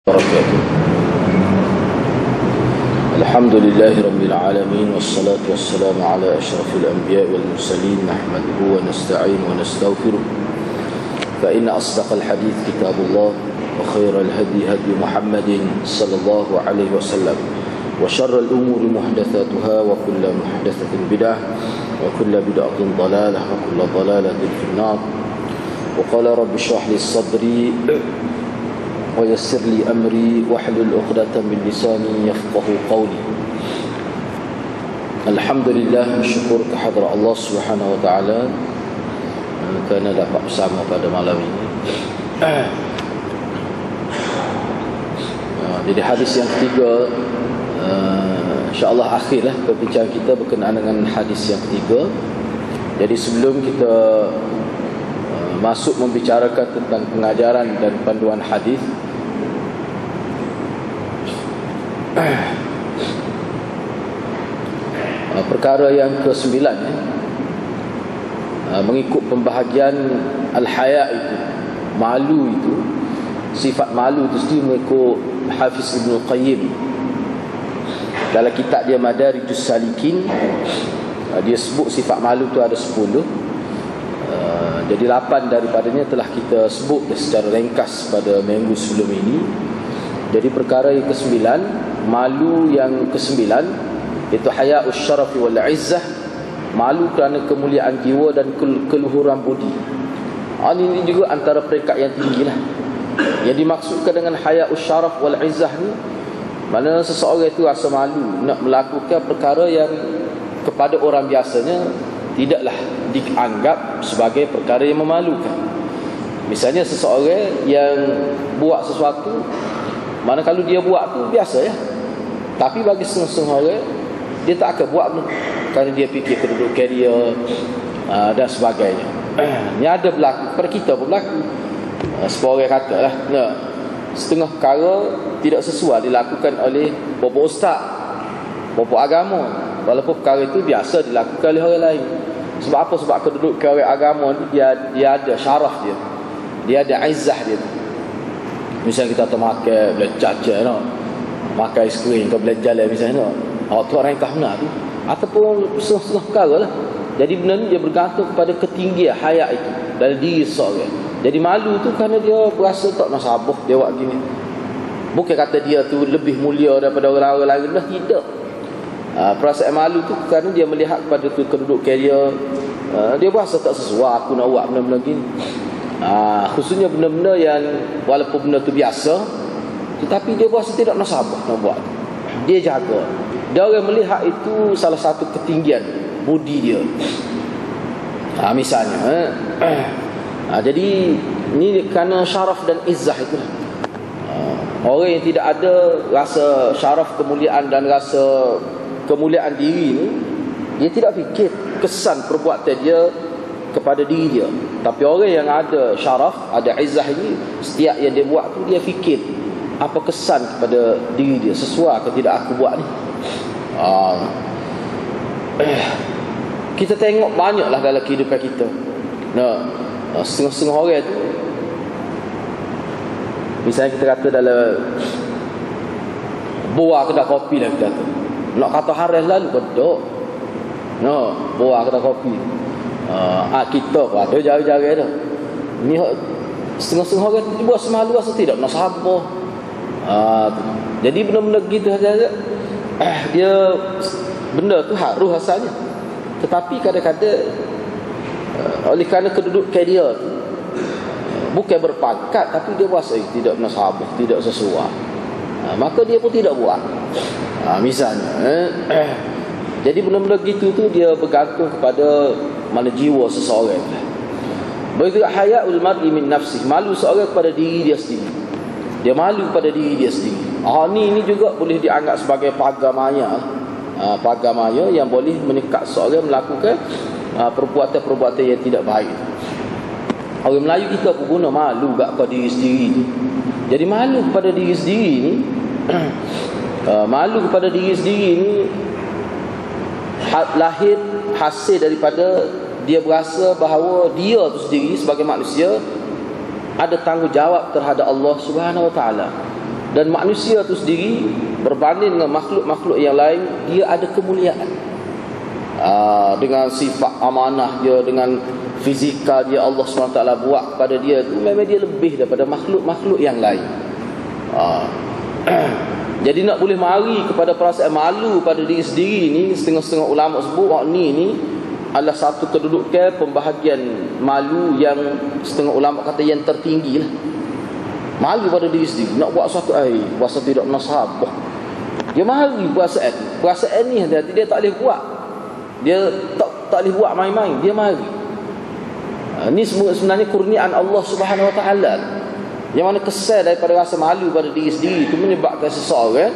وبركاته. الحمد لله رب العالمين والصلاة والسلام على أشرف الأنبياء والمرسلين نحمده ونستعين ونستغفره فإن أصدق الحديث كتاب الله وخير الهدي هدي محمد صلى الله عليه وسلم وشر الأمور محدثاتها وكل محدثة بدعة وكل بدعة ضلالة وكل ضلالة في النار. وقال رب اشرح لي صدري ويسر لي أمري واحلل عقدة من لساني يفقهوا قولي. Alhamdulillah, bersyukur kehadrat Allah Subhanahu wa taala kerana dapat bersama pada malam ini. Jadi hadis yang ketiga, insya-Allah akhirlah perbincangan kita berkenaan dengan hadis yang ketiga. Jadi sebelum kita masuk membicarakan tentang pengajaran dan panduan hadis, perkara yang ke-9 mengikut pembahagian al-haya itu, malu itu, sifat malu itu sendiri mengikut Hafiz Ibn Qayyim dalam kitab dia Madarijus Salikin. Dia sebut sifat malu itu ada 10. Jadi 8 daripadanya telah kita sebut secara ringkas pada minggu sebelum ini. Jadi perkara yang ke-9, malu yang ke-9 itu haya'us syarafi wal izzah, malu kerana kemuliaan jiwa dan keluhuran budi. Ini juga antara peringkat yang tinggilah. Yang dimaksudkan dengan haya'us syaraf wal izzah ni, mana seseorang itu rasa malu nak melakukan perkara yang kepada orang biasanya tidaklah dianggap sebagai perkara yang memalukan. Misalnya seseorang yang buat sesuatu, mana kalau dia buat tu biasa ya, tapi bagi setengah-setengah orang dia tak akan buat kerana dia fikir kedudukan dia dan sebagainya. Ni ada berlaku, pada kita pun berlaku. Seorang kata lah, setengah perkara tidak sesuai dilakukan oleh bapa ustaz, bapa agama, walaupun perkara itu biasa dilakukan oleh orang lain. Sebab apa? Sebab kedudukan orang agama ni dia ada syaraf dia ada izzah dia. Misalnya kita termakan belajar je makan aiskrim ke belajar lah misalnya tu orang yang tak benar tu, ataupun setengah perkara lah. Jadi benda ni dia bergantung kepada ketinggian hayat itu dari diri seorang. Jadi malu tu kerana dia berasa tak nak sabar dia buat gini. Bukan kata dia tu lebih mulia daripada orang-orang lain dah, tidak. Perasaan malu tu kerana dia melihat kepada kedudukan dia berasa tak sesuai aku nak buat benda-benda gini. Khususnya benda-benda yang walaupun benda tu biasa, tetapi dia berasa tidak nak sabar nak buat. Dia jaga. Dia orang melihat itu salah satu ketinggian budi dia. Misalnya jadi ni kerana syaraf dan izzah itu. Orang yang tidak ada rasa syaraf, kemuliaan dan rasa kemuliaan diri ni, dia tidak fikir kesan perbuatan dia kepada diri dia. Tapi orang yang ada syaraf, ada izzah ini, setiap yang dia buat tu dia fikir apa kesan kepada diri dia, sesuai ke tidak aku buat ni. Kita tengok banyaklah dalam kehidupan kita. Setengah-setengah orang tu, misalnya kita kata dalam buah kedai kopi lah, kita kata nak kata haram lalu kodok. Buah kedai kopi. Kita pun ada jari-jari dah. Ni setengah-setengah orang buat semalu rasa tidak nak sabar. Jadi benda-benda gitu saja. Dia benda tu harus asalnya. Tetapi kadang-kadang oleh kerana kedudukan dia tu bukan berpangkat, tapi dia rasa tidak nak sabar, tidak sesuai, maka dia pun tidak buat. Misalnya jadi benda-benda gitu tu dia bergantung kepada mana jiwa seseorang. Begitu hayaul mar'i min nafsih, malu seorang kepada diri dia sendiri. Dia malu pada diri dia sendiri. Ini juga boleh dianggap sebagai pagar maya. Pagar maya yang boleh menyekat seorang melakukan perbuatan-perbuatan yang tidak baik. Orang Melayu kita pun guna malu kat diri sendiri ni. Jadi malu kepada diri sendiri ni malu kepada diri sendiri ni lahir hasil daripada dia berasa bahawa dia tu sendiri sebagai manusia ada tanggungjawab terhadap Allah Subhanahu Wa Taala. Dan manusia itu sendiri berbanding dengan makhluk-makhluk yang lain, dia ada kemuliaan. Dengan sifat amanah dia, dengan fizikal dia, Allah SWT buat pada dia tu, memang dia lebih daripada makhluk-makhluk yang lain. Jadi nak boleh mari kepada perasaan malu pada diri sendiri ni, setengah-setengah ulama sebut ni adalah satu kedudukan pembahagian malu yang setengah ulama kata yang tertinggi lah. Malu pada diri sendiri, nak buat suatu puasa tidak nasabah, dia mari perasaan ni dia tak boleh buat, dia tak boleh buat main-main, dia mari. Ini sebenarnya kurniaan Allah Subhanahu Wa Taala, yang mana kesal daripada rasa malu pada diri sendiri itu menyebabkan seseorang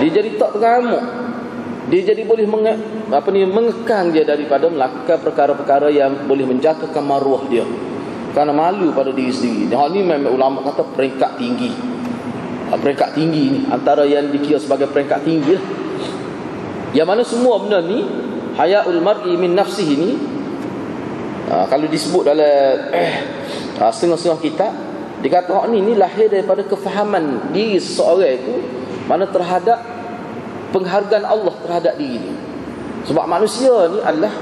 dia jadi tak teramuk, dia jadi boleh mengekang dia daripada melakukan perkara-perkara yang boleh menjatuhkan maruah dia kerana malu pada diri sendiri. Hal ni memang ulama kata peringkat tinggi. Peringkat tinggi ni antara yang dikira sebagai peringkat tinggi lah. Yang mana semua benda ni, hayaul mar'i min nafsihi ni, kalau disebut dalam setengah-setengah kitab, dikata hak ni lahir daripada kefahaman diri seseorang itu mana terhadap penghargaan Allah terhadap diri ni. Sebab manusia ni adalah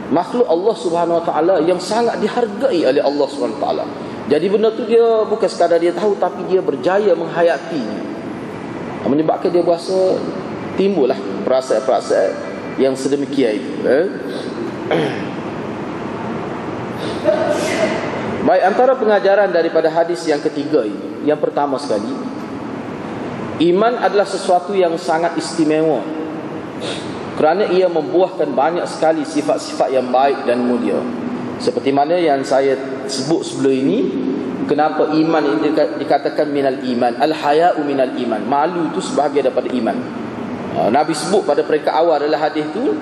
makhluk Allah Subhanahu Wa Taala yang sangat dihargai oleh Allah Subhanahu Wa Taala. Jadi benda tu dia bukan sekadar dia tahu, tapi dia berjaya menghayati, menyebabkan dia berasa timbullah perasaan-perasaan yang sedemikian itu. Baik, antara pengajaran daripada hadis yang ketiga ini, yang pertama sekali, iman adalah sesuatu yang sangat istimewa kerana ia membuahkan banyak sekali sifat-sifat yang baik dan mulia. Seperti mana yang saya sebut sebelum ini, kenapa iman ini dikatakan minal iman, al-haya'u minal iman, malu itu sebahagian daripada iman. Nabi sebut pada peringkat awal adalah hadis itu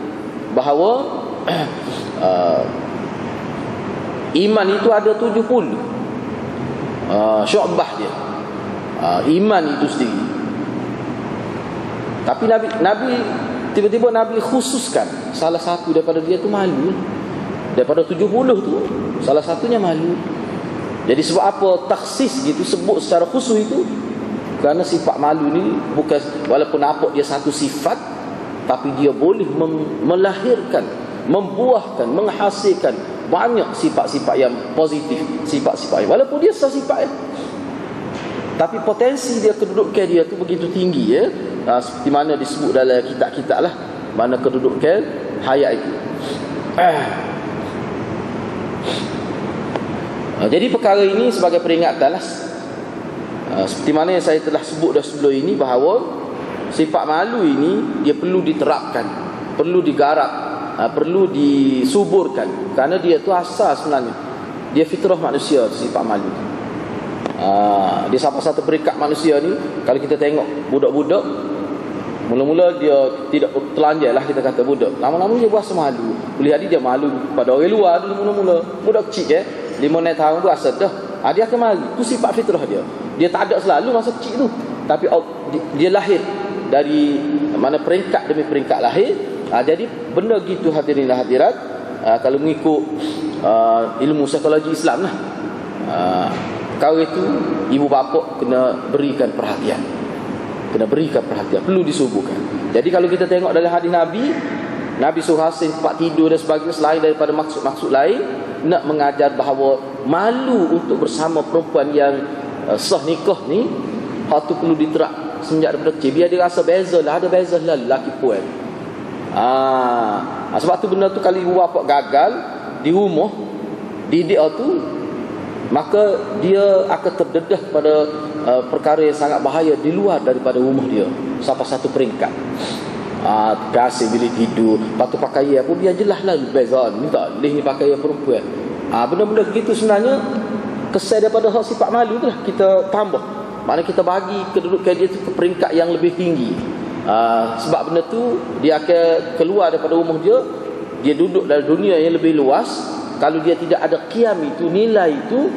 bahawa iman itu ada 70 syu'bah dia, iman itu sendiri. Tapi Nabi tiba-tiba Nabi khususkan salah satu daripada dia tu malu. Daripada 70 tu salah satunya malu. Jadi sebab apa takhsis gitu, sebut secara khusus itu kerana sifat malu ni bukan, walaupun nampak dia satu sifat, tapi dia boleh melahirkan, membuahkan, menghasilkan banyak sifat-sifat yang positif, sifat-sifat walaupun dia satu sifat tapi potensi dia, kedudukan dia tu begitu tinggi ya. Seperti mana disebut dalam kitab-kitab lah, mana kedudukan hayat itu. Jadi perkara ini sebagai peringatan lah, seperti mana yang saya telah sebut dah sebelum ini, bahawa sifat malu ini dia perlu diterapkan, perlu digarap, perlu disuburkan, kerana dia tu asal sebenarnya, dia fitrah manusia, sifat malu. Dia satu peringkat manusia ni, kalau kita tengok budak-budak, mula-mula dia tidak telanjang lah, kita kata budak, lama-lama dia berasa malu. Boleh jadi dia malu pada orang luar dulu mula-mula. Budak kecil 5-6 tahun tu asal dah, dia akan malu. Itu sifat fitrah dia. Dia tak ada selalu masa kecil tu, tapi dia lahir dari mana peringkat demi peringkat lahir. Jadi benda gitu hadirin dan hadirat, kalau mengikut ilmu psikologi Islam lah, kau itu ibu bapa kena berikan perhatian, perlu disuburkan. Jadi kalau kita tengok dalam hadis Nabi suruh hasil tempat tidur dan sebagainya, selain daripada maksud-maksud lain, nak mengajar bahawa malu untuk bersama perempuan yang sah nikah ni, hal tu perlu diterap sejak daripada kecil, biar dia rasa beza lah, ada beza lah lelaki puan. Sebab tu benda tu kalau ibu bapa gagal di rumah didik tu, maka dia akan terdedah pada perkara yang sangat bahaya di luar daripada rumah dia sampai satu peringkat. Kasih bilik tidur, patut pakai apa, biar jelas lah beza ni, tak boleh ni pakai perempuan. Benda-benda begitu sebenarnya kesal daripada hak sifat malu tu lah kita tambah. Maknanya kita bagi kedudukan dia tu ke peringkat yang lebih tinggi. Sebab benda tu dia akan keluar daripada rumah dia, dia duduk dalam dunia yang lebih luas. Kalau dia tidak ada qiyam itu, nilai itu,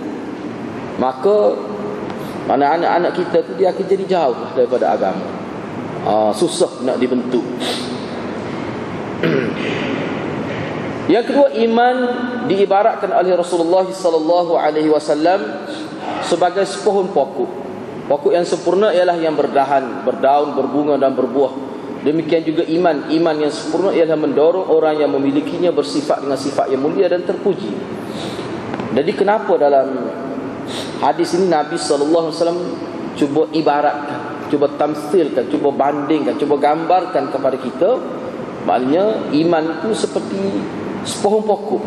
maka mana anak-anak kita tu dia akan jadi jauh daripada agama. Susah nak dibentuk. Yang kedua, iman diibaratkan oleh Rasulullah sallallahu alaihi wasallam sebagai sepohon pokok. Pokok yang sempurna ialah yang berdahan, berdaun, berbunga dan berbuah. Demikian juga iman. Iman yang sempurna ialah mendorong orang yang memilikinya bersifat dengan sifat yang mulia dan terpuji. Jadi kenapa dalam hadis ini Nabi SAW cuba ibaratkan, cuba tamsilkan, cuba bandingkan, cuba gambarkan kepada kita, maknanya iman itu seperti sepohon pokok.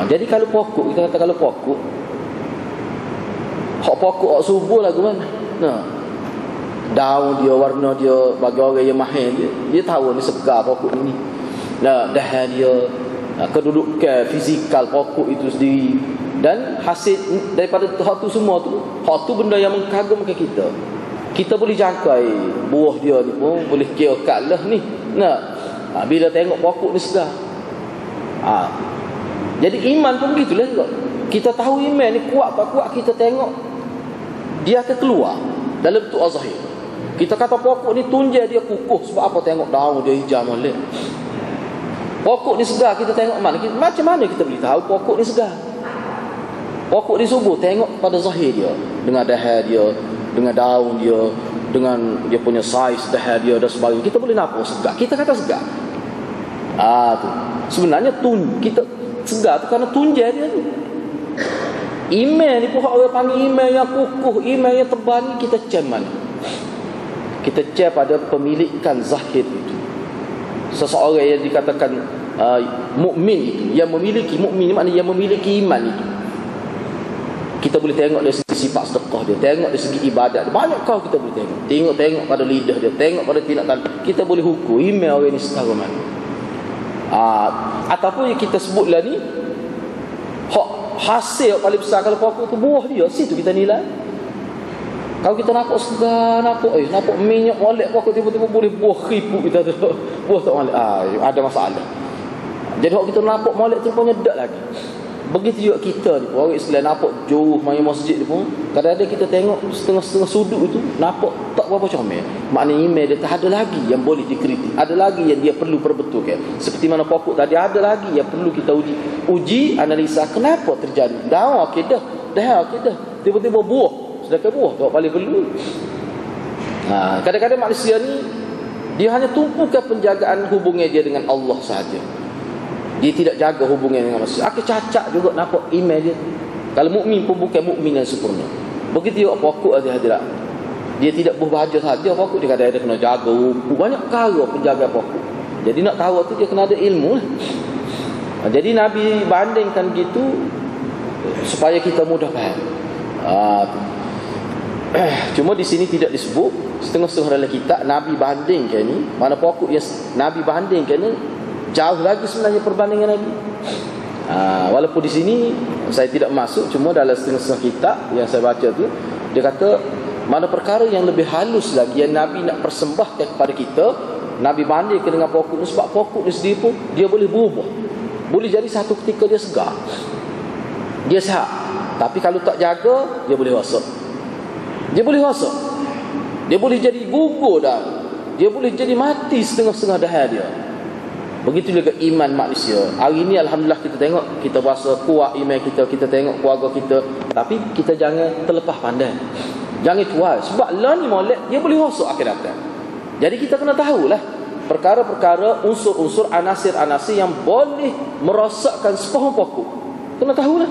Jadi kalau pokok, kita kata kalau pokok, hak pokok hak subur lah ke mana? Nah, daun dia, warna dia, bagi orang yang mahir dia tahu ni segar pokok ni. Nah, dahan dia, kedudukan fizikal pokok itu sendiri, dan hasil daripada hak tu semua tu, hak tu benda yang mengagumkan kita. Kita boleh jangkai buah dia ni pun, boleh kira kat lah ni. Nah, bila tengok pokok ni segar. Jadi iman pun begitulah juga. Kita tahu iman ni kuat tak kuat, kita tengok dia akan keluar dalam bentuk zahir. Kita kata pokok ni tunjai dia kukuh, sebab apa? Tengok daun dia hijau molek. Pokok ni segar, kita tengok mana? Macam mana kita boleh tahu pokok ni segar? Pokok ni subur, tengok pada zahir dia, dengan dahan dia, dengan daun dia, dengan dia punya saiz dahan dia dan sebagainya. Kita boleh nampak segar. Kita kata segar. Tu. Sebenarnya kita segar tu kerana tunjai dia tu. Iman ni pun orang panggil iman yang kukuh, iman yang tebal ni, kita cek mana? Kita cek pada pemilikan zahir itu. Seseorang yang dikatakan mukmin itu, yang memiliki, mukmin maknanya yang memiliki iman itu, kita boleh tengok dari segi sifat sedekah dia, tengok dari segi ibadat dia. Banyak kau kita boleh tengok. Tengok pada lidah dia, tengok pada tindakan. Kita boleh hukum iman orang ni setara mana. Ataupun yang kita sebutlah ni, hasil paling besar kalau pokok tu buah dia, situ kita nilai. Kalau kita nampak segar, nampak minyak molek pokok, tiba-tiba boleh buah keriput, kita tu buah tak molek, ada masalah. Jadi kalau kita nampak molek tu pun nyedak lagi. Begitu juga kita ni, orang Islam nampak jauh main masjid ni pun, kadang-kadang kita tengok setengah-setengah sudut itu, nampak tak berapa comel. Maknanya iman dia tak ada lagi yang boleh dikritik, ada lagi yang dia perlu perbetulkan. Seperti mana pokok tadi, ada lagi yang perlu kita uji, analisa kenapa terjadi. Daun akidah, tiba-tiba buah, sedangkan buah tak paling perlu. Kadang-kadang manusia ni, dia hanya tumpukan penjagaan hubungan dia dengan Allah sahaja. Dia tidak jaga hubungan dengan manusia. Akan cacat juga nampak iman dia. Kalau mukmin pun bukan mukmin yang sempurna. Begitu juga pokok hadirat. Dia tidak berbahagia saja pokok, dia kadang-kadang kena jaga banyak perkara penjaga pokok. Jadi nak tahu tu dia kena ada ilmu lah. Jadi Nabi bandingkan gitu supaya kita mudah faham. Cuma di sini tidak disebut, setengah-setengah dalam kitab Nabi bandingkan ni, mana pokok yang Nabi bandingkan ni jauh lagi sebenarnya perbandingan lagi. Walaupun di sini saya tidak masuk, cuma dalam setengah-setengah kitab yang saya baca tu, dia kata mana perkara yang lebih halus lagi yang Nabi nak persembahkan kepada kita, Nabi bandingkan dengan pokok ni. Sebab pokok ni sendiri pun dia boleh berubah, boleh jadi satu ketika dia segar, dia sihat, tapi kalau tak jaga dia boleh rosak. Dia boleh jadi gugur dah, dia boleh jadi mati setengah-setengah dahan dia. Begitu juga iman manusia. Hari ini alhamdulillah kita tengok, kita rasa kuat iman kita, kita tengok keluarga kita, tapi kita jangan terlepas pandang, jangan cuai. Sebab lah ni molek, dia boleh rosak akan datang. Jadi kita kena tahulah perkara-perkara, unsur-unsur, anasir-anasir yang boleh merosakkan sepohon pokok. Kena tahulah.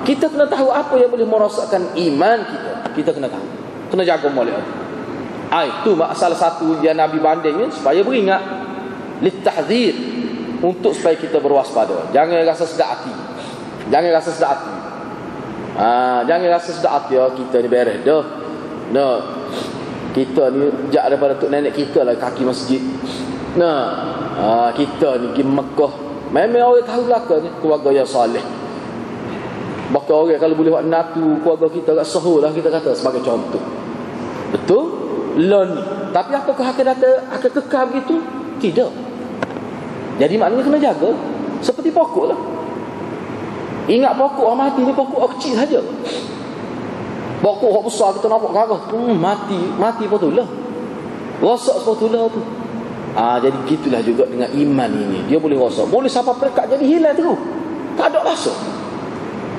Kita kena tahu apa yang boleh merosakkan iman kita. Kita kena tahu, kena jaga molek. Itu salah satu yang Nabi bandingnya, supaya beringat, litahzir, untuk supaya kita berwaspada. Jangan rasa sedap hati. Jangan rasa sedap hati, kita ni beres dah. Kita ni jak daripada tok nenek kita lah kaki masjid. Kita ni pergi Mekah, memang orang tahu belaka ni keluarga yang soleh. Bahkan orang kalau boleh buat natu keluarga kita kat Soho lah, kita kata sebagai contoh. Betul? Ni. Tapi apakah akan kekal begitu? Tidak. Jadi maknanya kena jaga. Seperti pokok lah. Ingat pokok orang mati ni, pokok kecil saja. Pokok orang besar kita nampak garah, mati betul lah. Rosak betul lah tu. Jadi gitulah juga dengan iman ini. Dia boleh rosak, boleh sampai perekat jadi hilang terus, tak ada rasa.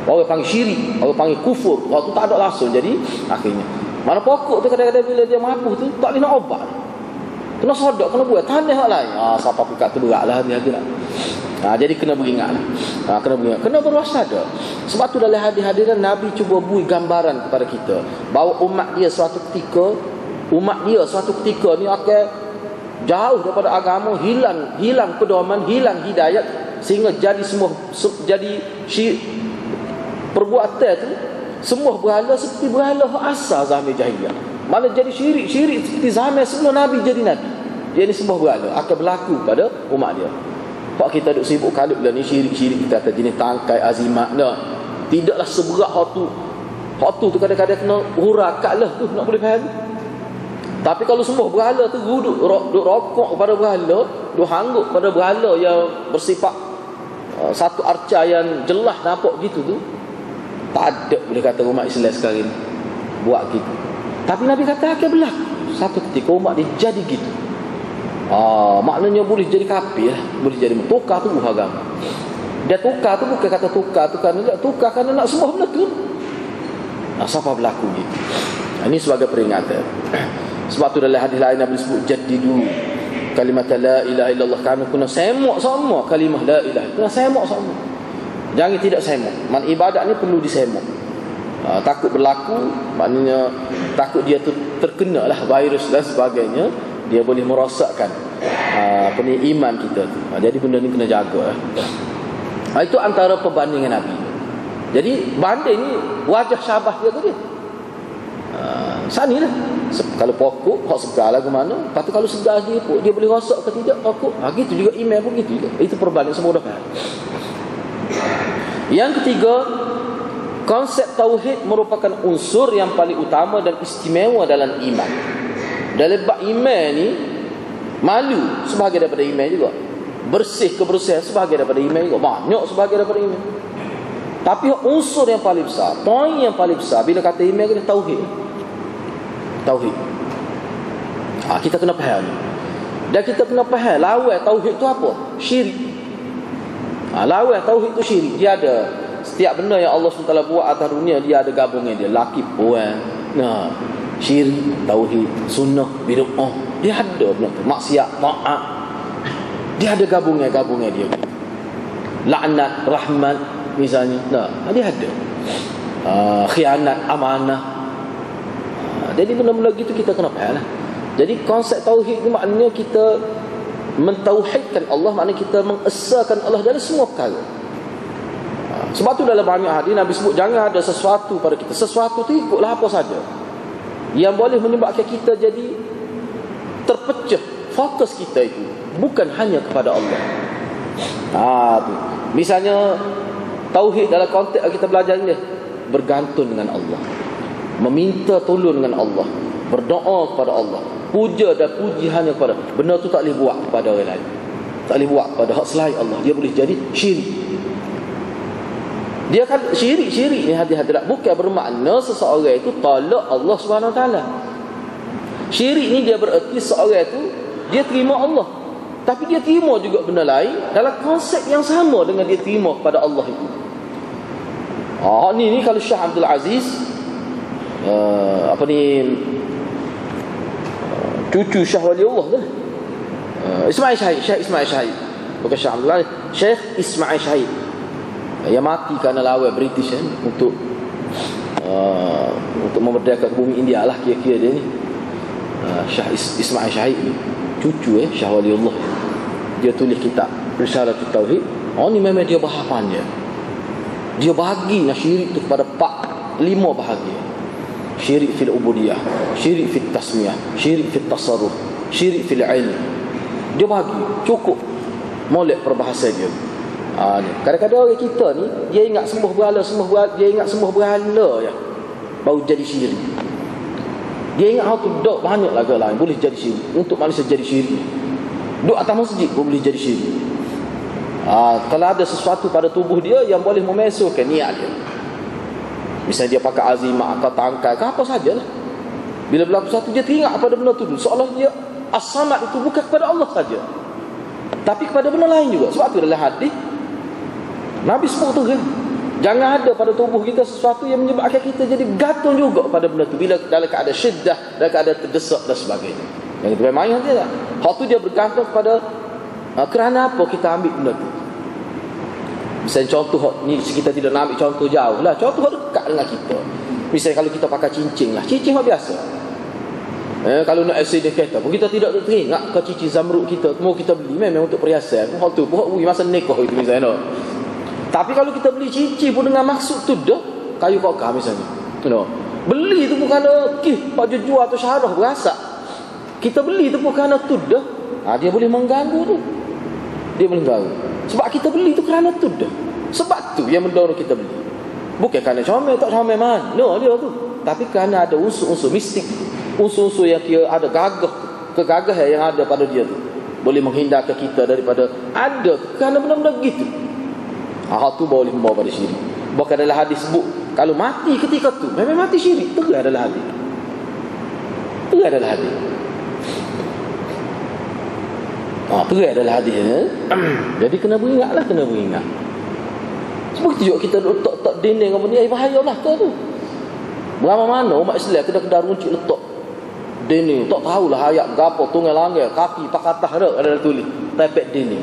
Orang panggil syirik, orang panggil kufur. Waktu tak ada langsung. Jadi akhirnya mana pokok tu kadang-kadang bila dia mampu tu tak boleh nak obat. Kena sodok, kena buat tanah hak lain. Siapa pikat tu beratlah hati-hati nak. Jadi kena beringat. Kena berwaspada. Sebab tu dalam hadis-hadiran Nabi cuba beri gambaran kepada kita bahawa umat dia suatu ketika ni akan jauh daripada agama, hilang pedoman, hilang hidayat, sehingga jadi perbuatan tu semua berhala seperti berhala asal zaman jahiliah. Malah jadi syirik seperti zaman sebelum Nabi jadi Nabi. Dia ni semua berhala akan berlaku pada umat dia. Pak kita duk sibuk kalut lah ni syirik kita akan jenis tangkai azimat dah. Tidaklah seberat hak tu kadang-kadang kena urakat lah tu nak boleh faham. Tapi kalau semua berhala tu duduk rokok kepada berhala, duduk hanggut pada berhala yang bersifat satu arca yang jelas nampak gitu tu, tak ada boleh kata umat Islam sekarang ni buat gitu. Tapi Nabi kata akan berlaku satu ketika umat dia jadi gitu. Maknanya boleh jadi kafir, boleh jadi tukar tubuh agama. Dia tukar tu bukan kata tukar tu kerana nak semua benda tu. Siapa berlaku gitu. Ini sebagai peringatan. Sebab tu dalam hadis lain Nabi sebut jaddidu kalimat la ilaha illallah, kami kena semak sama kalimah la ilaha, kena semak sama. Jangan tidak semak. Ibadat ni perlu disemak. Takut berlaku, maknanya takut dia tu terkena lah virus dan sebagainya, dia boleh merosakkan iman kita tu. Jadi benda ni kena jaga. Itu antara perbandingan Nabi. Jadi banding ni wajah syabah dia tu dia. Sani lah. Kalau pokok hak segar lah ke mana. Lepas tu kalau segar dia boleh rosak ke tidak pokok. Gitu juga iman pun gitu juga. Itu perbandingan semua dah faham. Yang ketiga, konsep tauhid merupakan unsur yang paling utama dan istimewa dalam iman. Dalam bab iman ni, malu sebahagian daripada iman juga, kebersihan sebahagian daripada iman juga, banyak sebahagian daripada iman. Tapi unsur yang paling besar, poin yang paling besar bila kata iman kita tauhid. Kita kena faham. Dan kita kena faham lawan tauhid tu apa? Syirik. Lawan tauhid tu syirik. Dia ada setiap benda yang Allah SWT buat atas dunia, dia ada gabungan dia. Laki puan, syirik, tauhid, sunnah, bid'ah. Dia ada benda tu. Maksiat, taat. Dia ada gabungan dia. Laknat, rahmat misalnya. Dia ada. Khianat, amanah. Jadi benda-benda gitu kita kena faham lah. Jadi konsep tauhid ni maknanya kita mentauhidkan Allah, maknanya kita mengesahkan Allah dalam semua perkara. Sebab tu dalam banyak hadis Nabi sebut jangan ada sesuatu pada kita. Sesuatu tu ikutlah apa saja yang boleh menyebabkan kita jadi terpecah fokus kita itu bukan hanya kepada Allah. Tu. Misalnya tauhid dalam konteks kita belajar ni, bergantung dengan Allah, meminta tolong dengan Allah, berdoa kepada Allah, puja dan puji hanya kepada. Benda tu tak boleh buat kepada orang lain, tak boleh buat pada hak selain Allah. Dia boleh jadi syirik. Dia kan syirik ni hadirat bukan bermakna seseorang itu tolak Allah SWT. Syirik ni dia bererti seorang itu dia terima Allah, tapi dia terima juga benda lain dalam konsep yang sama dengan dia terima kepada Allah itu. Ni kalau Syekh Abdul Aziz cucu Syekh Waliullah tu, Syekh Ismail Syahid, bukan Syekh Abdul Aziz, Syekh Ismail Syahid yang mati kerana lawan British untuk memerdekakan bumi India lah kira-kira dia ni. Syekh Ismail Syahid ni cucu Syekh Waliullah. Dia tulis kitab Risalatut Tauhid. Ni memang dia bahasannya. Dia bahagi syirik tu kepada 5 bahagian. Syirik fil ubudiyah, syirik fil tasmiyah, syirik fil tasarruf, syirik fil ilm. Dia bagi cukup molek perbahasan dia. Kadang-kadang orang kita ni dia ingat sembah berhala, dia ingat sembah berhala ya baru jadi syirik. Dia ingat tu dok banyak lagu lain boleh jadi syirik. Untuk manusia jadi syirik, duk atas masjid pun boleh jadi syirik. Kalau ada sesuatu pada tubuh dia yang boleh memesuhkan niat dia, misalnya dia pakai azimah atau tangkai ke apa sajalah, bila berlaku satu dia teringat pada benda tu, seolah dia as-samad itu bukan kepada Allah saja, tapi kepada benda lain juga. Sebab tu dalam hadis Nabi sebut tu kan, Jangan ada pada tubuh kita sesuatu yang menyebabkan kita jadi gantung juga pada benda tu bila dalam keadaan syiddah, dalam keadaan terdesak dan sebagainya. Yang itu memang yang dia. Hak tu dia bergantung kepada kerana apa kita ambil benda tu. Misalnya contoh ni kita tidak nak ambil contoh jauh lah, contoh dekat dengan kita. Misalnya kalau kita pakai cincin lah, cincin hak biasa. Kalau nak accident kereta pun kita tidak teringat ke cincin zamrud kita, mau kita beli memang untuk perhiasan. Hak tu pun masa nikah itu misalnya. Tapi kalau kita beli cincin pun dengan maksud tu dah, kayu kokar misalnya. Beli tu bukan pak jual atau syarah berasa. Kita beli tu bukan tu dah. Dia boleh mengganggu tu. Dia boleh mengganggu. Sebab kita beli tu kerana tu dah. Sebab tu yang mendorong kita beli. Bukan kerana comel tak comel mana dia tu. Tapi kerana ada unsur-unsur mistik, unsur-unsur yang kira ada kegagahan yang ada pada dia tu. Boleh menghindarkan kita daripada ada kerana benda-benda gitu. Hal tu boleh membawa pada syirik. Bahkan dalam hadis sebut kalau mati ketika tu memang mati syirik. Itu adalah hadis. Itu adalah hadis. Itu adalah hadis. Jadi kena beringatlah, kena beringat. Sebab itu juga kita letak dinding apa ni, bahayalah tu. Berapa mana umat Islam kedai-kedai runcit letak dinding, tak tahulah ayat berapa, tunggal langgar, kaki pakatah ada tulis tepek dinding.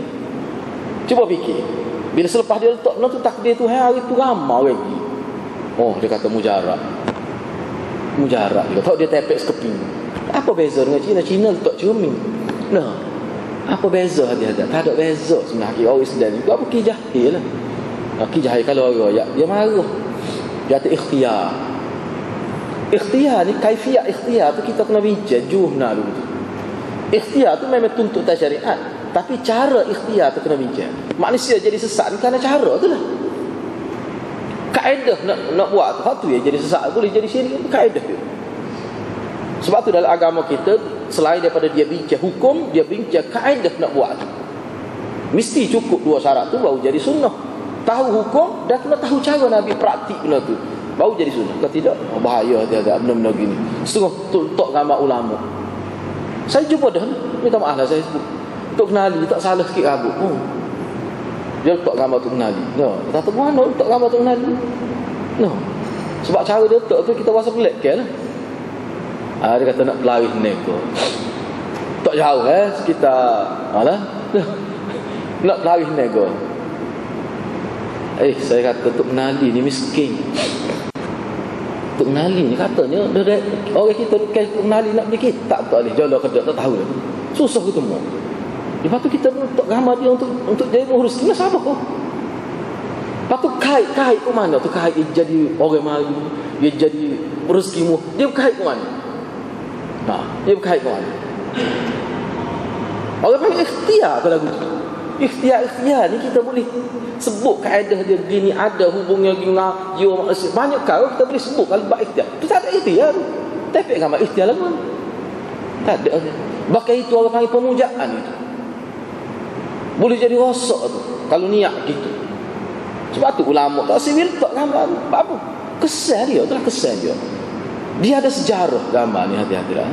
Cuba fikir. Bila selepas dia letak benda tu takdir Tuhan hari tu ramai lagi. Dia kata mujarab. Mujarab juga. Tak dia tepek sekeping. Apa beza dengan Cina? Cina letak cermin. Nah, apa beza dia ada? Tak ada beza sebenarnya. Orang Islam ni apa ki jahil lah. Ki jahil kalau orang dia marah. Dia ada ikhtiar. Ikhtiar ni kaifiat ikhtiar tu kita kena bincang juhna dulu. Ikhtiar tu memang tuntutan syariat. Tapi cara ikhtiar tu kena bincang. Manusia jadi sesat ni kerana cara tu lah. Kaedah nak buat tu, hak tu yang jadi sesat, boleh jadi syirik, itu kaedah tu. Sebab tu dalam agama kita, selain daripada dia bincang hukum, dia bincang kaedah nak buat tu. Mesti cukup dua syarat tu baru jadi sunnah. Tahu hukum dan kena tahu cara Nabi praktik benda tu, baru jadi sunnah. Kalau tidak, bahaya dia benda-benda gini. Setengah tu letak gambar ulama. Saya jumpa dah, minta maaf lah saya sebut. Tok kenali tak salah sikit rambut. Dia letak gambar Tok kenali. Tak tahu mana letak gambar Tok kenali. Sebab cara dia letak tu kita rasa pelik kan lah. Dia kata nak pelari nego. Tak jauh sekitar nak pelari nego. Saya kata Tok kenali ni miskin. Tok kenali ni katanya orang kita Tok kenali nak beli kitab tak boleh. Jodoh kedok tak tahu. Susah ketemu. Lepas tu kita letak gambar dia untuk jadi mengurus. Kena sabar kau. Lepas tu kait ke mana? Tu kait dia jadi orang Melayu, dia jadi rezekimu. Dia kait ke mana? Dia kait ke mana? Orang panggil ikhtiar ke lagu tu. Ikhtiar ni kita boleh sebut kaedah dia gini, ada hubungnya dengan jiwa manusia. Banyak kali kita boleh sebut kalau buat ikhtiar. Tu tak ada ikhtiar tu. Tapi gambar ikhtiar lagu mana? Tak ada. Bahkan itu orang panggil pemujaan itu. Boleh jadi rosak tu kalau niat gitu. Sebab tu ulama tak sivil tak gambar apa. Kesan dia itulah kesan dia. Dia ada sejarah gambar ni hati-hati lah.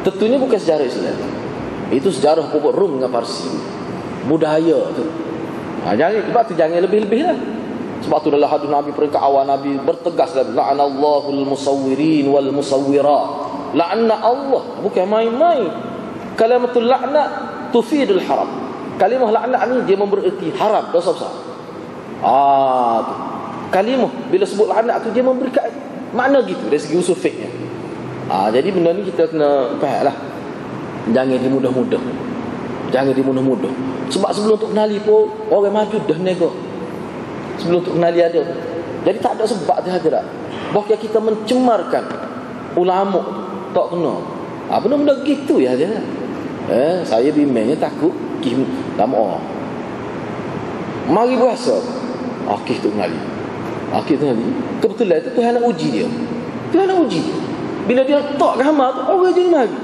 Tentunya bukan sejarah Islam. Itu sejarah pokok Rum dengan Parsi. Budaya tu. Sebab tu jangan lebih-lebih lah. Sebab tu dalam hadis Nabi peringkat awal Nabi bertegas lagi, la'anallahul musawwirin wal musawwirat. La'anna Allah bukan main-main. Kalimatul la'nat tufidul haram. Kalimah laknat ni dia membererti haram, dosa besar. Tu. Kalimah bila sebut laknat tu dia memberikan makna gitu dari segi usul fiqhnya. Jadi benda ni kita kena fahamlah. Jangan dimudah-mudah. Jangan dimudah-mudah. Sebab sebelum tu kenali pun orang maju dah nego. Sebelum tu kenali ada. Jadi tak ada sebab dia ada. Bahkan kita mencemarkan ulama tak kena. Benda-benda gitu ya dia. Saya bimbangnya takut lama mari berasa akhir tu ngali kebetulan tu Tuhan nak uji dia. Tuhan nak uji dia. Bila dia letak gambar tu orang jadi mari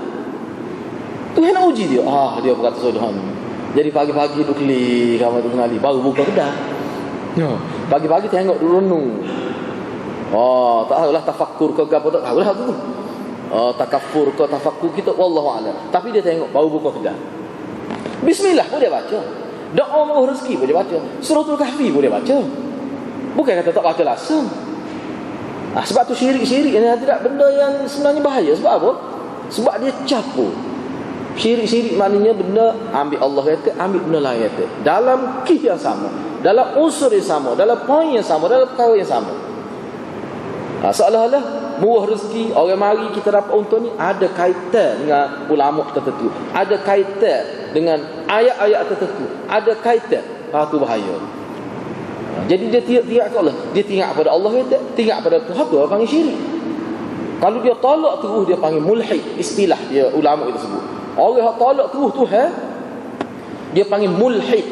Tuhan nak uji dia. Dia berkata Tuhan. Jadi pagi-pagi duk klik gambar tu ngali baru buka kedai. Pagi-pagi tengok dulu renung. Tak tahulah tafakkur ke apa tak tahulah tu. Takafur ke tafakkur kita wallahu a'lam. Tapi dia tengok baru buka kedai. Bismillah pun dia baca. Doa mau rezeki pun dia baca. Suratul Kahfi pun dia baca. Bukan kata tak baca langsung. Sebab tu syirik-syirik ni tidak benda yang sebenarnya bahaya. Sebab apa? Sebab dia campur. Syirik-syirik maknanya benda ambil Allah kata, ambil benda lain kata, dalam kih yang sama, dalam unsur yang sama, dalam poin yang sama, dalam perkara yang sama. Seolah-olah murah rezeki orang mari kita dapat untung ni ada kaitan dengan ulama tertentu, ada kaitan dengan ayat-ayat tertentu, ada kaitan. Tu bahaya. Jadi dia tidak ke Allah, dia tinggal pada Allah kata, tinggal pada Tuhan tu, panggil syirik. Kalau dia tolak terus, dia panggil mulhid. Istilah dia ulama itu sebut, orang yang tolak terus Tuhan, dia panggil mulhid.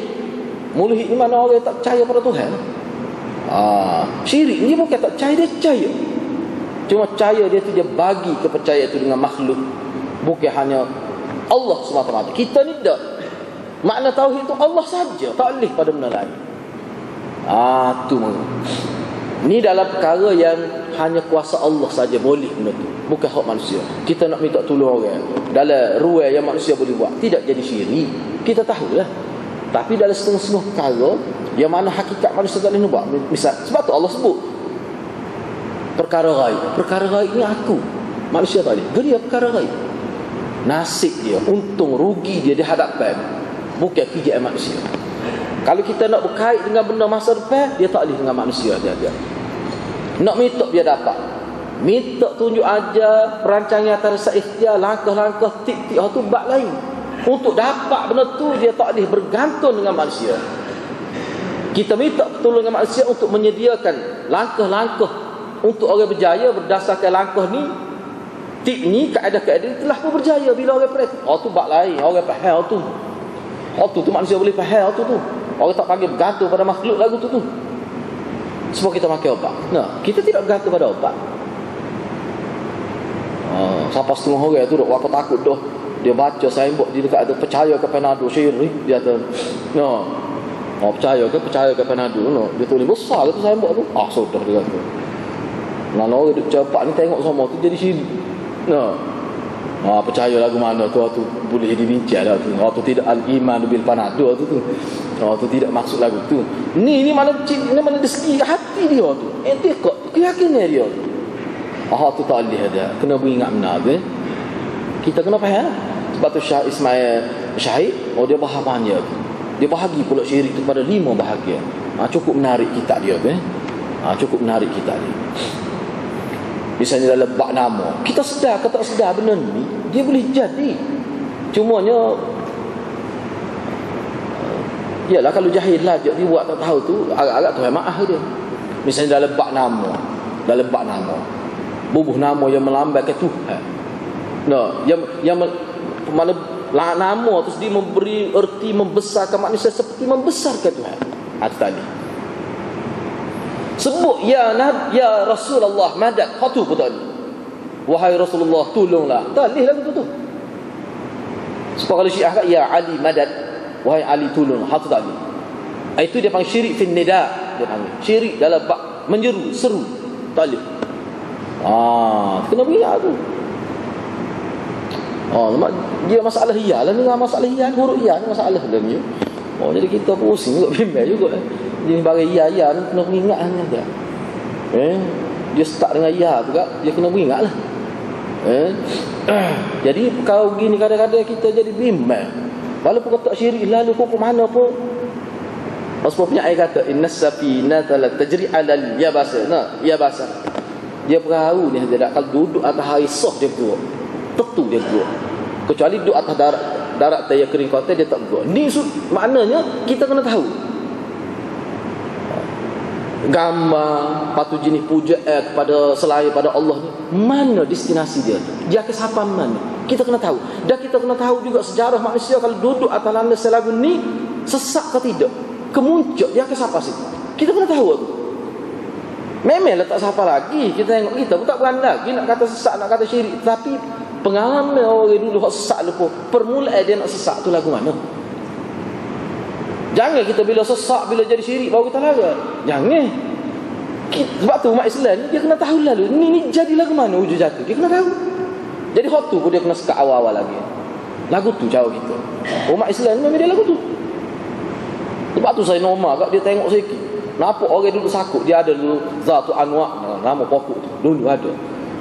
Mulhid ni mana orang yang tak percaya pada Tuhan. Syirik ni bukan tak percaya, dia percaya. Cuma percaya dia tu, dia bagi kepercayaan itu dengan makhluk, bukan hanya Allah semata-mata. Kita ni tak. Makna tauhid itu Allah saja, tak boleh pada benda lain. Tu ni dalam perkara yang hanya kuasa Allah saja boleh benda tu, bukan hak manusia. Kita nak minta tolong orang dalam ruang yang manusia boleh buat, tidak jadi syirik, kita tahulah. Tapi dalam setengah-setengah perkara yang mana hakikat manusia tak boleh buat, misal sebab tu Allah sebut perkara ghaib. Perkara ghaib ni aku, manusia tak boleh. Dia perkara ghaib, nasib dia, untung rugi dia di hadapan, bukan kerja manusia. Kalau kita nak berkait dengan benda masa depan, dia tak boleh dengan manusia dia. Nak minta dia dapat, minta tunjuk aja perancangan atas ikhtiar, langkah-langkah tip-tip tu bab lain. Untuk dapat benda tu dia tak boleh bergantung dengan manusia. Kita minta pertolongan manusia untuk menyediakan langkah-langkah untuk orang berjaya berdasarkan langkah ni, tip ni, kaedah-kaedah telah pun berjaya bila orang praktik. Tu bab lain, orang faham tu. Tu manusia boleh faham tu. Orang tak panggil bergantung pada makhluk lagu tu. Sebab kita pakai obat. Kita tidak bergantung pada obat. Sampai setengah orang tu aku takut dah. Dia baca signboard di dekat ada percaya ke Panado syirik, dia kata percaya ke Panado. Dia tulis besar tu signboard tu. Sudah dia kata. Mana orang duk cepat ni tengok semua tu jadi syirik. Percaya lagu mana tu boleh dibincang lah tu. Tu tidak al-iman bil Panado tu. Tu tidak maksud lagu tu. Ni mana dari segi hati dia tu. Etikot, keyakinan dia tu. Tu tak boleh ada. Kena beringat benar tu. Kita kena faham. Sebab tu Syah Ismail Syahid, dia bahagia tu. Dia bahagi pula syirik tu pada 5 bahagian. Cukup menarik kitab dia tu. Cukup menarik kitab dia. Misalnya dalam bab nama, kita sedar ke tak sedar benda ni, dia boleh jadi. Cumanya yalah kalau jahil lah dia buat tak tahu tu, agak-agak tu maaf dia. Misalnya dalam bab nama, bubuh nama yang melambangkan Tuhan. Yang mana nama tu sendiri memberi erti membesarkan manusia seperti membesarkan Tuhan. Tadi sebut ya Rasulullah madad, tu pun tadi. Wahai Rasulullah tolonglah. Tak boleh lagu tu. Sebab kalau Syiah kat ya Ali madad, wahai Ali tolong, tu tak boleh. Itu dia panggil syirik fin nida, dia panggil syirik dalam bab menyeru, seru. Tak boleh. Kena beringat tu. Dia masalah hiyah lah ni, masalah hiyah, huruf hiyah ni masalah dalam ni. Jadi kita pusing juga, bimbang juga. Dia bagi ya ni kena beringat dia. Dia start dengan ya tu kan, dia kena beringat lah. Jadi kau gini kadang-kadang kita jadi bimbang. Walaupun kau tak syirik lalu kau ke mana pun. Sebab punya ayat kata innas safinata la tajri 'alal yabasa. Yabasa. Dia perahu ni dia kalau duduk atas air soh dia bergerak. Tentu dia bergerak. Kecuali duduk atas darat yang kering kotor dia tak bergerak. Ni maknanya kita kena tahu gambar patu jenis puja kepada selain pada Allah ni, mana destinasi dia, dia ke siapa mana, kita kena tahu. Dan kita kena tahu juga sejarah manusia kalau duduk atas landas lagu ni sesak ke tidak, kemuncak dia ke siapa sih, kita kena tahu tu. Memanglah tak siapa lagi, kita tengok kita pun tak berani lagi nak kata sesak, nak kata syirik. Tapi pengalaman orang dulu hak sesak lupa, permulaan dia nak sesak tu lagu mana. Jangan kita bila sesak, bila jadi syirik baru kita larang. Jangan. Sebab tu umat Islam ni dia kena tahu lalu ni jadi lagu mana wujud jatuh. Dia kena tahu. Jadi hot tu pun dia kena sekat awal-awal lagi. Lagu tu jauh kita. Umat Islam ni memang dia lagu tu. Sebab tu saya normal kat dia tengok sikit. Nampak orang dulu sakut. Dia ada dulu Zatu Anwar, nama pokok tu. Dulu ada.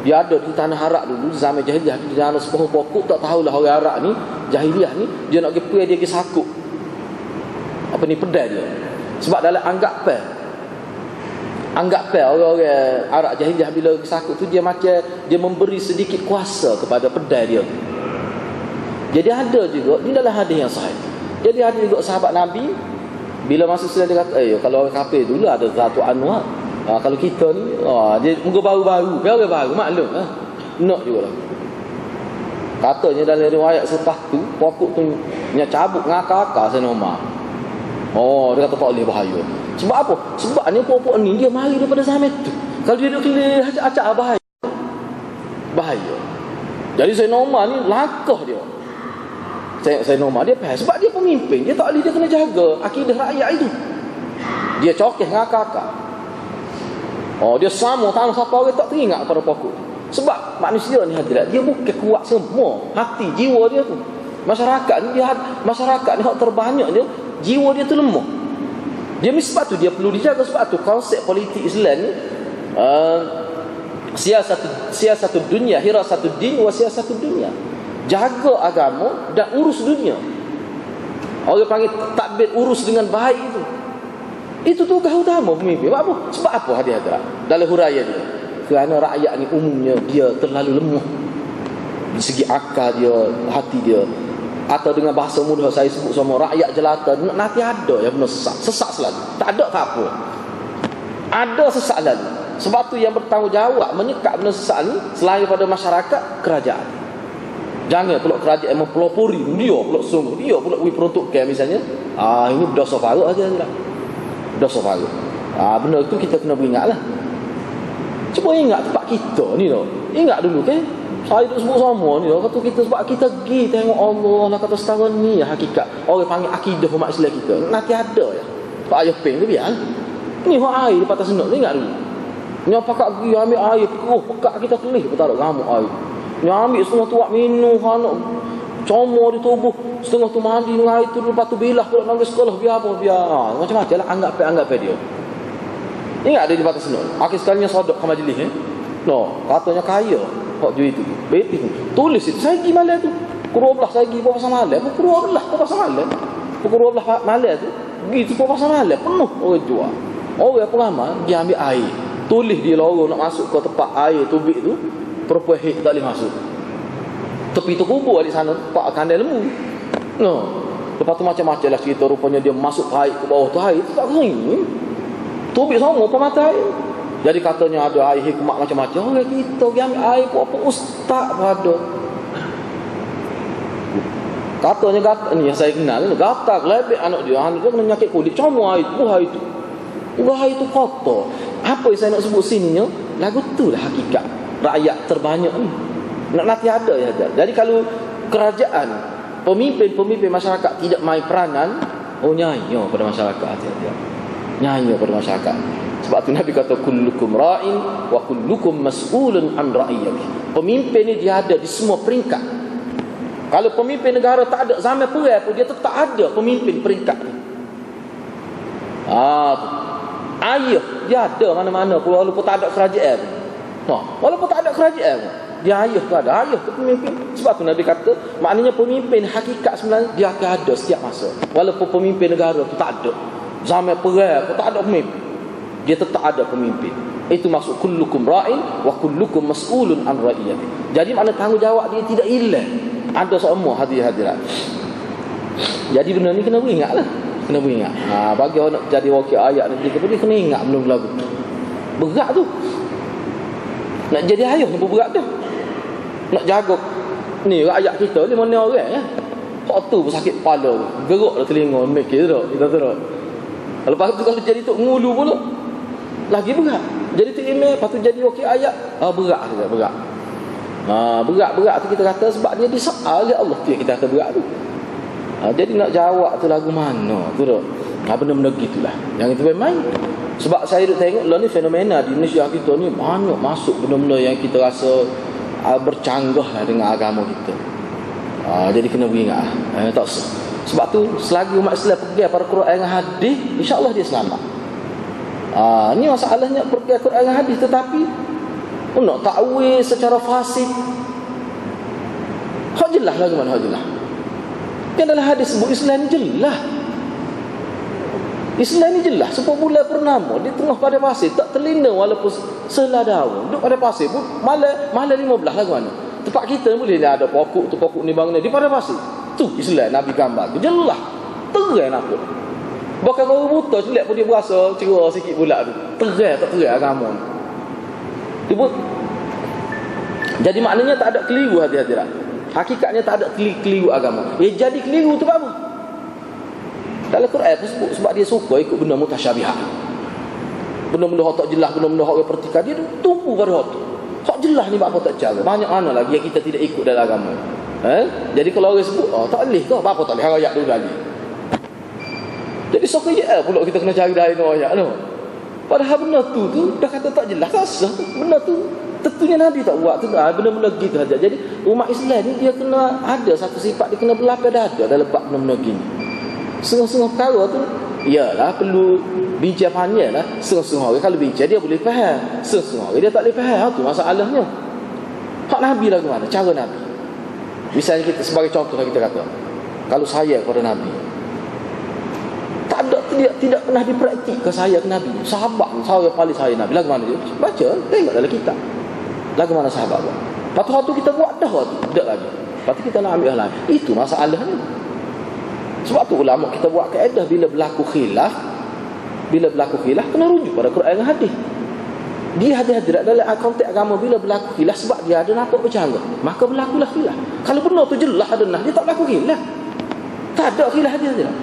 Dia ada di tanah Arak dulu zaman jahiliah. Di tanah sepuh pokok, tak tahulah orang Arak ni, jahiliah ni, dia nak pergi dia pergi sakut. Apa ni, pedai dia. Sebab dalam anggap orang-orang Arab jahiliah bila sakut tu, dia macam dia memberi sedikit kuasa kepada pedai dia. Jadi ada juga di dalam hadis yang sahih. Jadi ada juga sahabat Nabi bila masa sudah dia kata, kalau orang kafir dulu ada Zatu Anwar. Kalau kita ni dia muka baru-baru, orang baru maklum nak juga lah. Katanya dalam riwayat selepas tu pokok tu nya cabut ngakak-akak senoma. Dia kata tak boleh, bahaya. Sebab apa? Sebab ni pokok ni dia mari daripada zaman tu. Kalau dia duduk kelih acak-acak bahaya. Jadi senoma ni lakah dia. Saya normal dia faham sebab dia pemimpin, dia tak boleh, dia kena jaga akidah rakyat itu. Dia cokeh ngakak-akak. Dia sama tanah siapa orang tak teringat pada pokok. Sebab manusia ni hadirat, dia bukan kuat semua hati jiwa dia tu. Masyarakat ni masyarakat ni hak terbanyak dia jiwa dia tu lemah. Dia sebab tu dia perlu dijaga. Sebab tu konsep politik Islam ni siasatul dunia, hirasatul din wa siasatul dunia. Jaga agama dan urus dunia. Orang panggil takbir urus dengan baik itu. Itu tugas utama pemimpin. Sebab apa? Sebab apa hadirat? Dalam huraian dia. Kerana rakyat ni umumnya dia terlalu lemah. Di segi akal dia, hati dia. Atau dengan bahasa mudah saya sebut sama rakyat jelata. Nanti ada yang benar sesak selalu. Tak ada tak apa. Ada sesak selalu. Sebab tu yang bertanggungjawab menyekat benar sesak ni selain daripada masyarakat, kerajaan. Jangan pula kerajaan mempelopori dia pula sungguh, dia pula peruntukkan misalnya. Ini dosa faruk aja lah. Dosa faruk. Benda tu kita kena beringatlah. Cuba ingat tempat kita ni tau. Ingat dulu kan. Saya duduk sebut sama ni tau. Kata kita sebab kita pergi tengok Allah lah, kata setara ni hakikat. Orang panggil akidah umat Islam kita. Nanti ada ya. Pak ayah peng tu biar. Ni hak air di patah senuk, ingat dulu. Ni pakak pergi ambil air, pakak kita kelih betul ramuk air. Ni ambil setengah tu buat minum, nak comor di tubuh, setengah tu mandi dengan air tu, lepas tu bilah pula nak pergi sekolah, biar apa, biar macam-macam lah, anggap dia. Ingat ada di batas senuk. Akhir sekalinya sodok ke majlis katanya kaya hak jual itu. Betul. Tulis itu saya pergi malam tu. Pukul 12 saya pergi pasal malam. Pukul 12 pasal malam. Pukul 12 malam tu pergi tu pasal malam penuh orang jual. Orang pengamal dia ambil air. Tulis dia lorong nak masuk ke tempat air tubik tu. Perempuan hit tak boleh masuk. Tepi tu kubur di sana pak kandai lembu. Lepas tu macam-macam lah cerita, rupanya dia masuk air ke bawah tu, air tu tak kering. Tubik sama pemata air. Jadi katanya ada air hikmat macam-macam. Orang kita pergi ambil air apa ustaz pada. Katanya ni yang saya kenal, gatal lebih anak dia kena nyakit kulit, comor air tu. Air tu kotor. Apa yang saya nak sebut sini lagu tu lah hakikat rakyat terbanyak ni. Nanti ada ya. Jadi kalau kerajaan, pemimpin masyarakat tidak main peranan, nyanyi pada masyarakat dia. Nyanyi pada masyarakat. Sebab tu Nabi kata kullukum ra'in wa kullukum mas'ulun an ra'iyatihi. Pemimpin ni dia ada di semua peringkat. Kalau pemimpin negara tak ada zaman perang pun dia tetap ada pemimpin peringkat ni. Ayah dia ada mana-mana walaupun tak ada kerajaan. Walaupun tak ada kerajaan, dia ayah tu ada. Ayah tu pemimpin. Sebab tu Nabi kata, maknanya pemimpin hakikat sebenarnya dia akan ada setiap masa. Walaupun pemimpin negara tu tak ada, zaman perang tu tak ada pemimpin, dia tetap ada pemimpin. Itu maksud kullukum ra'in wa kullukum mas'ulun an ra'iyati. Jadi makna tanggungjawab dia tidak hilang. Ada semua hadirat. Jadi benda ni kena beringatlah. Kena beringat. Bagi orang nak jadi wakil ayat nanti dia kena ingat benda lagu. Berat tu. Nak jadi ayah ni pun berat dah. Nak jaga ni rakyat kita ni mana orang ya. Hak tu pun sakit kepala. Geruk dah telinga mikir tu. Kita terus. Lepas tu kalau jadi tok ngulu pula lagi berat. Jadi tok email, lepas tu jadi wakil ayat. Berat juga, berat. Berat tu kita kata sebab dia disoal oleh Allah tu kita kata berat tu. Jadi nak jawab tu lagu mana tu dah. Benda-benda gitulah. Yang itu main. Sebab saya duk tengok lah ni fenomena di Indonesia kita ni banyak masuk benda-benda yang kita rasa bercanggah lah dengan agama kita. Jadi kena beringat. Tak sebab tu selagi umat Islam pergi pada Quran dan hadis, insya-Allah dia selamat. Ni masalahnya pergi Quran dan hadis, tetapi nak takwil secara fasid. Hak jelas lah mana hak jelas. Kan dalam hadis sebut Islam ni jelas. Islam ni jelas. 10 bulan purnama di tengah pada pasir, tak terlina walaupun selah daun. Duduk pada pasir pun malam 15 lah mana. Tempat kita boleh ada pokok tu, pokok ni bangun di pada pasir. Tu Islam Nabi gambar. Jelas. Terang apa. Bahkan kalau buta celak pun dia berasa cerah sikit pula tu. Terang tak terang agama. Dia pun. Jadi maknanya tak ada keliru hadirat. Hakikatnya tak ada keliru agama. Jadi keliru tu apa? Dalam Quran pun sebut sebab dia suka ikut benda mutasyabihat. Benda-benda hak tak jelas, benda-benda hak pertikaian, dia tumpu pada hak tu. Hak jelas ni apa tak cara. Banyak mana lagi yang kita tidak ikut dalam agama. Jadi kalau orang sebut, tak boleh ke? Apa tak boleh ayat dulu lagi. Jadi sok je pula kita kena cari lain ayat tu. Padahal benda tu dah kata tak jelas, kasar tu. Benda tu tentunya Nabi tak buat tu. Benda-benda gitu saja. Jadi umat Islam ni dia kena ada satu sifat, dia kena berlapis dada dalam bab benda-benda gini. Setengah-setengah perkara tu iyalah perlu bincang panjang lah. Setengah-setengah orang kalau bincang dia boleh faham, setengah-setengah orang dia tak boleh faham. Tu masalahnya. Hak Nabi lah ke mana? Cara Nabi. Misalnya kita sebagai contoh kita kata, kalau saya kepada Nabi, tidak pernah dipraktikkan saya ke Nabi. Sahabat saya paling saya Nabi lagu mana dia? Baca, tengok dalam kitab. Lagu mana sahabat buat. Lepas tu kita buat dah tu, tidak lagi. Lepas tu kita nak ambil hal lain. Itu masalahnya. Sebab tu ulama kita buat kaedah bila berlaku khilaf kena rujuk pada Quran dan hadis. Dia hadirat dalam konteks agama bila berlaku khilaf sebab dia ada nampak bercanggah, maka berlakulah khilaf. Kalau benar tu jelas ada nah, dia tak berlaku khilaf. Tak ada khilaf hadirat.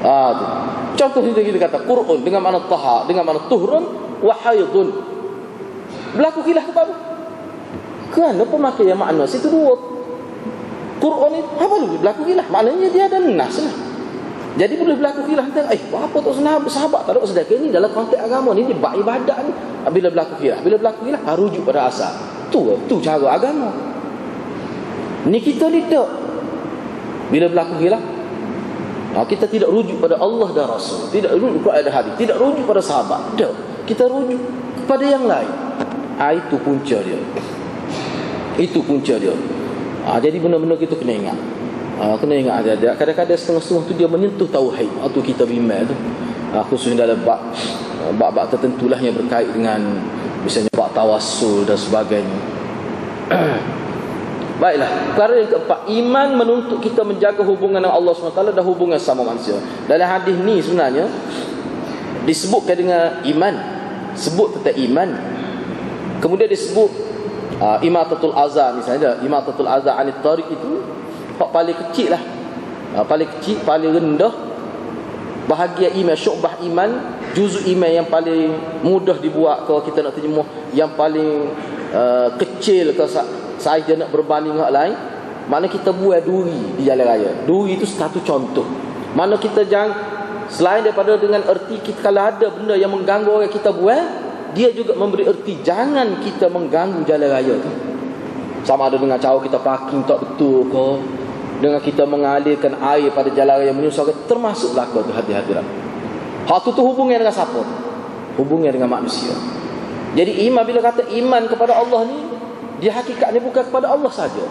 Tu. Contoh kita kata Quran dengan makna tahar, dengan makna tuhurun wa haidun. Berlaku khilaf apa? Kenapa pakai yang makna situ dua? Quran ni apa dulu berlaku khilaf? Maknanya dia ada nas lah. Jadi boleh berlaku khilaf. Apa tak sahabat tak ada sedekah ni dalam konteks agama ni, dia bab ibadat ni. Bila berlaku khilaf rujuk pada asal. Tu cara agama. Ni kita tidak. Bila berlaku khilaf, kita tidak rujuk pada Allah dan Rasul, tidak rujuk kepada hadis, tidak rujuk pada sahabat. Tak. Kita rujuk kepada yang lain. Itu punca dia. Jadi benda-benda kita kena ingat. Kena ingat ada. Kadang-kadang setengah-setengah tu dia menyentuh tauhid. Itu kita bimbang tu. Khususnya dalam bab tertentulah yang berkait dengan misalnya bab tawassul dan sebagainya. Baiklah, perkara yang keempat, iman menuntut kita menjaga hubungan dengan Allah SWT dan hubungan sama manusia. Dalam hadis ni sebenarnya disebutkan dengan iman, sebut tentang iman. Kemudian disebut imatatul azza, misalnya imatatul azza anit tariq itu paling kecil lah, paling kecil, paling rendah bahagian iman, syu'bah iman, juzuk iman yang paling mudah dibuat kalau kita nak terjemuh, yang paling kecil kalau saiz dia nak berbanding dengan lain. Mana kita buat duri di jalan raya, duri itu satu contoh. Mana kita jangan selain daripada dengan erti kita, kalau ada benda yang mengganggu orang kita buat, dia juga memberi erti jangan kita mengganggu jalan raya tu. Sama ada dengan cara kita parking tak betul ke, dengan kita mengalirkan air pada jalan raya menyusahkan, termasuk belaka tu hati-hatilah. Hak tu hubungan dengan siapa? Hubungan dengan manusia. Jadi iman, bila kata iman kepada Allah ni, dia hakikatnya bukan kepada Allah saja.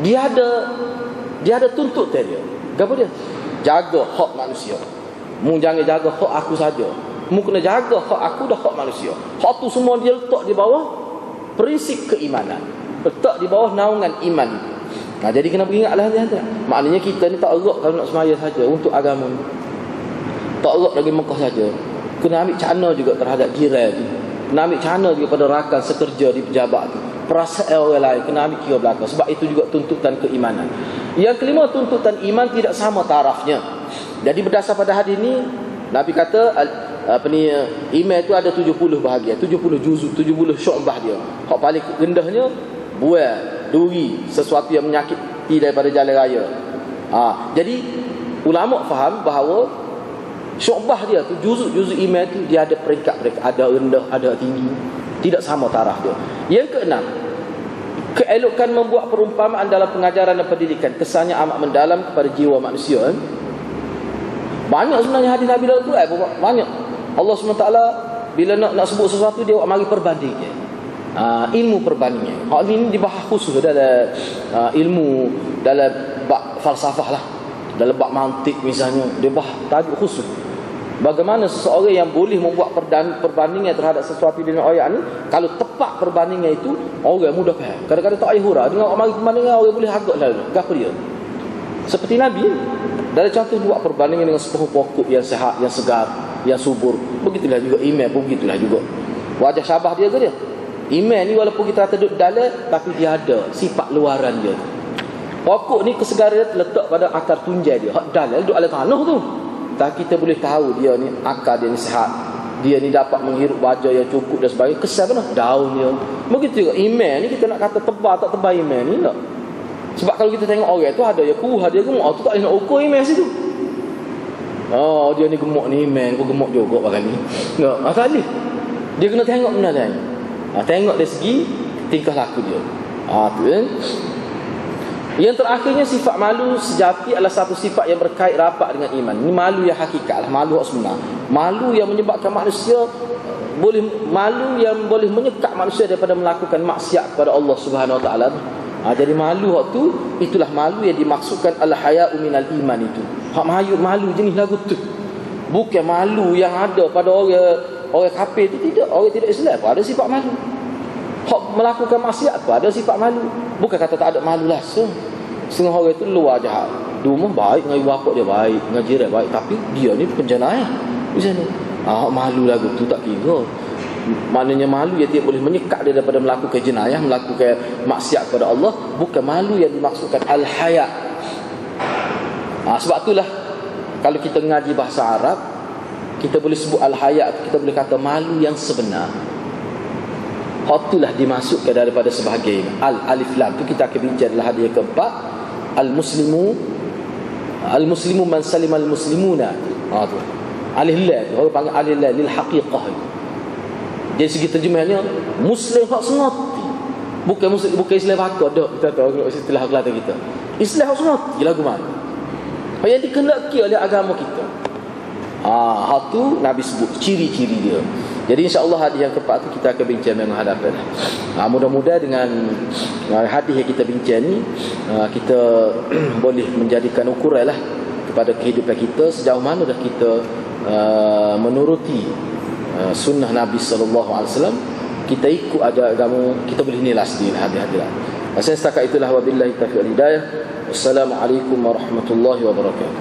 Dia ada tuntutan dia. Apa dia? Jaga hak manusia. Mu jangan jaga hak aku saja. Mu kena jaga hak aku dan hak manusia. Hak tu semua dia letak di bawah prinsip keimanan, letak di bawah naungan iman itu. Jadi kena beringatlah hati-hati. Maknanya kita ni tak erak kalau nak semaya saja untuk agama ni. Tak erak lagi Mekah saja. Kena ambil cana juga terhadap jiran tu. Kena ambil cana juga pada rakan sekerja di pejabat tu. Perasaan orang lain kena ambil kira belakang. Sebab itu juga tuntutan keimanan. Yang kelima, tuntutan iman tidak sama tarafnya. Jadi berdasar pada hadis ni, Nabi kata iman itu ada 70 bahagian, 70 juzuk, 70 syu'bah dia. Hak paling rendahnya buat duri, sesuatu yang menyakiti daripada jalan raya. Jadi ulama faham bahawa syu'bah dia tu, juzuk iman tu, dia ada peringkat-peringkat, ada rendah, ada tinggi, tidak sama taraf dia. Yang keenam, keelokan membuat perumpamaan dalam pengajaran dan pendidikan, kesannya amat mendalam kepada jiwa manusia. Banyak sebenarnya hadis Nabi dalam Quran, banyak. Allah SWT bila nak sebut sesuatu, dia mari perbanding je. Ilmu perbandingan. Hak ini dibahas khusus dalam ilmu, dalam bab falsafah lah, dalam bab mantik misalnya, dia bahas tajuk khusus. Bagaimana seseorang yang boleh membuat perbandingan terhadap sesuatu di dalam ayat ni, kalau tepat perbandingan itu, orang mudah faham. Kadang-kadang tak payah hurah, dengar mari perbandingan, orang boleh agak lalu. Gapo dia? Seperti Nabi, dalam contoh buat perbandingan dengan sepuh pokok yang sehat, yang segar, yang subur. Begitulah juga iman pun begitulah juga. Wajah syabah dia ke dia? Iman ni walaupun kita kata duduk dalam, tapi dia ada sifat luaran dia. Pokok ni kesegaran dia terletak pada akar tunjai dia. Hak dalam duduk dalam tanah tu. Tak kita boleh tahu dia ni akar dia ni sihat, dia ni dapat menghirup baja yang cukup dan sebagainya. Kesan mana? Daun dia. Begitu juga iman ni, kita nak kata tebal tak tebal iman ni tak. Sebab kalau kita tengok orang tu ada yang kuh, ada yang gemuk, tu tak boleh nak ukur iman situ. Oh, dia ni gemuk ni, iman pun gemuk juga barang ni. Tak, tak boleh. Dia kena tengok benda lain. Tengok dari segi tingkah laku dia. Tu kan. Yang terakhirnya, sifat malu sejati adalah satu sifat yang berkait rapat dengan iman. Ini malu yang hakikat lah, malu yang sebenar. Malu yang menyebabkan manusia boleh, malu yang boleh menyekat manusia daripada melakukan maksiat kepada Allah Subhanahu Wa Taala. Jadi malu waktu itulah malu yang dimaksudkan al-haya'u minal iman itu. Hak malu jenis lagu tu. Bukan malu yang ada pada orang kafir itu, tidak. Orang tidak Islam pun ada sifat malu. Hak melakukan maksiat pun ada sifat malu. Bukan kata tak ada malu lah. Setengah orang itu luar jahat, di rumah baik, dengan ibu bapa dia baik, dengan jiran baik, tapi dia ni penjenayah macam ni. Malu lagu tu tak kira. Maknanya malu yang tidak boleh menyekat dia daripada melakukan jenayah, melakukan maksiat kepada Allah. Bukan malu yang dimaksudkan al-haya. Sebab itulah kalau kita ngaji bahasa Arab, kita boleh sebut al-haya, kita boleh kata malu yang sebenar. Itulah dimasukkan daripada sebahagian alif lam. Itu kita akan bincang dalam hadiah keempat. Al-muslimu man salimal muslimuna. Tu alif lam tu orang panggil alif lam lil haqiqah. Jadi segi terjemahannya muslim hak semati. Bukan muslim, bukan Islam hak dak. Kita tahu istilah Kelantan kita. Islam hak semati lagu mana? Apa yang dikehendaki oleh agama kita. Hak tu Nabi sebut ciri-ciri dia. Jadi insya-Allah hadis yang keempat tu kita akan bincang dengan hadapan. Mudah-mudahan dengan hadis yang kita bincang ni, kita boleh menjadikan ukuran lah kepada kehidupan kita, sejauh mana dah kita menuruti sunnah Nabi SAW, kita ikut agama, kita boleh nilai sendiri hadis-hadis. Saya setakat itulah, wabillahi taufiq wal hidayah. Wassalamualaikum warahmatullahi wabarakatuh.